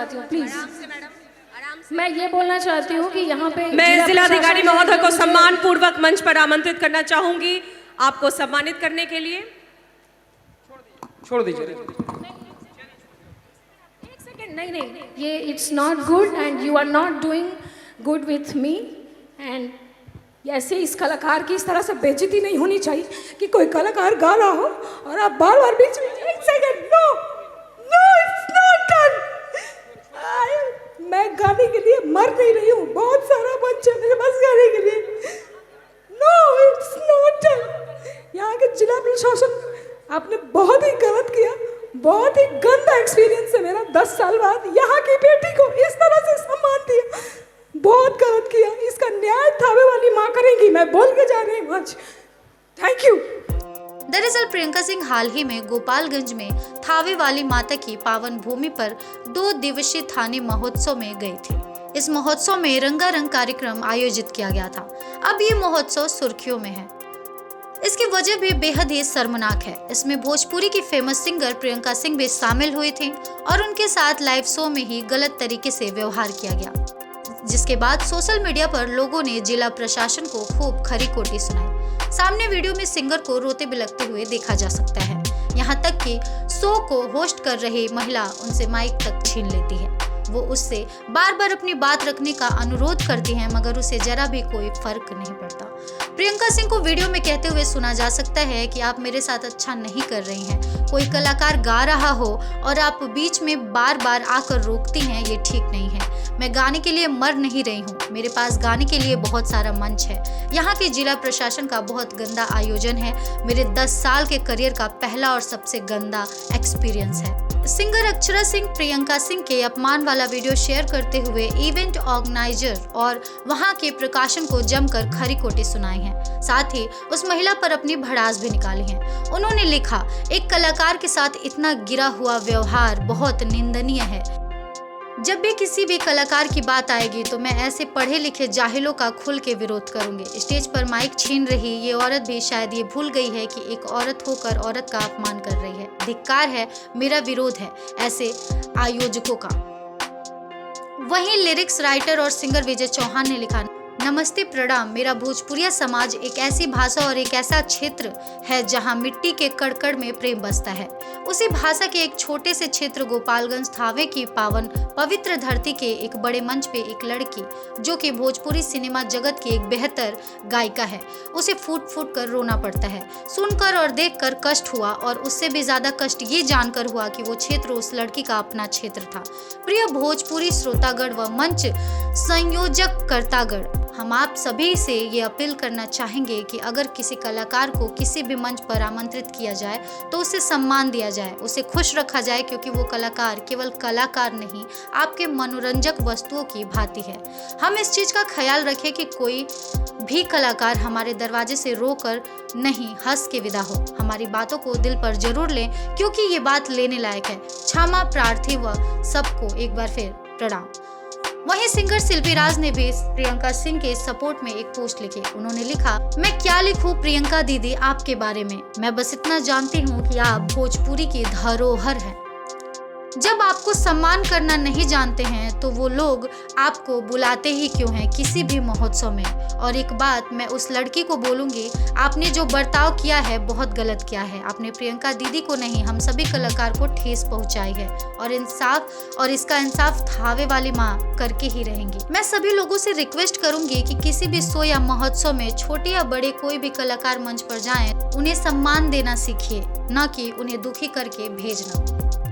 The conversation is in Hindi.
चाहती हूँ प्लीज। मैं ये बोलना चाहती हूँ कि यहाँ पे मैं जिलाधिकारी महोदय को सम्मान पूर्वक मंच पर आमंत्रित करना चाहूंगी आपको सम्मानित करने के लिए। छोड़ दीजिए। एक सेकेंड, नहीं नहीं, ये it's not good and you are not doing good with me. And ऐसे इस कलाकार की इस तरह से बेइज्जती नहीं होनी चाहिए कि कोई कलाकार गा रहा हो और आप बार बार बीच में। एक second, no no, it's not done. मैं गाने के लिए मर नहीं रही हूँ, बहुत सारा मंच है मेरे पास गाने के लिए। No, it's not done. यहाँ के जिला प्रशासन आपने बहुत ही गलत किया, बहुत ही गंदा एक्सपीरियंस है मेरा। 10 साल बाद यहाँ की बेटी को इस तरह से सम्मान दिया, बहुत गलत किया। इसका न्याय थावे वाली माँ करेंगी, मैं बोल के जा रही हूँ आज। Thank you. दरअसल प्रियंका सिंह हाल ही में गोपालगंज में थावे वाली माता की पावन भूमि पर 2 दिवसीय थाने महोत्सव में गई थी। इस महोत्सव में रंगारंग कार्यक्रम आयोजित किया गया था। अब ये महोत्सव सुर्खियों में है। इसकी वजह भी बेहद ही शर्मनाक है। इसमें भोजपुरी की फेमस सिंगर प्रियंका सिंह भी शामिल हुई थी और उनके साथ लाइव शो में ही गलत तरीके से व्यवहार किया गया, जिसके बाद सोशल मीडिया पर लोगों ने जिला प्रशासन को खूब खरी खोटी सुनाई। सामने वीडियो में सिंगर को रोते बिलखते हुए देखा जा सकता है। यहाँ तक कि शो को होस्ट कर रही महिला उनसे माइक तक छीन लेती है। वो उससे बार बार अपनी बात रखने का अनुरोध करती हैं, मगर उसे जरा भी कोई फर्क नहीं पड़ता। प्रियंका सिंह को वीडियो में कहते हुए सुना जा सकता है कि आप मेरे साथ अच्छा नहीं कर रही हैं। कोई कलाकार गा रहा हो और आप बीच में बार बार आकर रोकती हैं, ये ठीक नहीं है। मैं गाने के लिए मर नहीं रही हूँ, मेरे पास गाने के लिए बहुत सारा मंच है। यहाँ के जिला प्रशासन का बहुत गंदा आयोजन है। मेरे 10 साल के करियर का पहला और सबसे गंदा एक्सपीरियंस है। सिंगर अक्षरा सिंह प्रियंका सिंह के अपमान वाला वीडियो शेयर करते हुए इवेंट ऑर्गेनाइजर और वहां के प्रकाशन को जमकर खरी खोटी सुनाई है। साथ ही उस महिला पर अपनी भड़ास भी निकाली है। उन्होंने लिखा, एक कलाकार के साथ इतना गिरा हुआ व्यवहार बहुत निंदनीय है। जब भी किसी भी कलाकार की बात आएगी तो मैं ऐसे पढ़े लिखे जाहिलों का खुल के विरोध करूंगी। स्टेज पर माइक छीन रही ये औरत भी शायद ये भूल गई है कि एक औरत होकर औरत का अपमान कर रही है। धिक्कार है, मेरा विरोध है ऐसे आयोजकों का। वहीं लिरिक्स राइटर और सिंगर विजय चौहान ने लिखा, नमस्ते प्रणाम। मेरा भोजपुरिया समाज एक ऐसी भाषा और एक ऐसा क्षेत्र है जहां मिट्टी के कड़कड़ में प्रेम बसता है। उसी भाषा के एक छोटे से क्षेत्र गोपालगंज थावे की पावन पवित्र धरती के एक बड़े मंच पे एक लड़की जो कि भोजपुरी सिनेमा जगत की एक बेहतर गायिका है, उसे फूट फूट कर रोना पड़ता है। सुनकर और देखकर कष्ट हुआ और उससे भी ज्यादा कष्ट ये जानकर हुआ कि वो क्षेत्र उस लड़की का अपना क्षेत्र था। प्रिय भोजपुरी श्रोतागण व मंच संयोजक कर्तागण, हम आप सभी से ये अपील करना चाहेंगे कि अगर किसी कलाकार को किसी भी मंच पर आमंत्रित किया जाए तो उसे सम्मान दिया जाए, उसे खुश रखा जाए, क्योंकि वो कलाकार केवल कलाकार नहीं, आपके मनोरंजक वस्तुओं की भांति है। हम इस चीज़ का ख्याल रखें कि कोई भी कलाकार हमारे दरवाजे से रोकर नहीं, हंस के विदा हो। हमारी बातों को दिल पर जरूर लें, क्योंकि ये बात लेने लायक है। क्षमा प्रार्थी व सबको एक बार फिर प्रणाम। वहीं सिंगर शिल्पी राज ने भी प्रियंका सिंह के सपोर्ट में एक पोस्ट लिखी। उन्होंने लिखा, मैं क्या लिखूं प्रियंका दीदी आपके बारे में, मैं बस इतना जानती हूँ कि आप भोजपुरी की धरोहर हैं। जब आपको सम्मान करना नहीं जानते हैं तो वो लोग आपको बुलाते ही क्यों हैं किसी भी महोत्सव में। और एक बात मैं उस लड़की को बोलूँगी, आपने जो बर्ताव किया है बहुत गलत किया है। आपने प्रियंका दीदी को नहीं, हम सभी कलाकार को ठेस पहुंचाई है और इसका इंसाफ थावे वाली माँ करके ही रहेंगी। मैं सभी लोगों से रिक्वेस्ट करूंगी कि किसी भी शो या महोत्सव में छोटे या बड़े कोई भी कलाकार मंच पर जाएं, उन्हें सम्मान देना सीखिए, न कि उन्हें दुखी करके भेजना।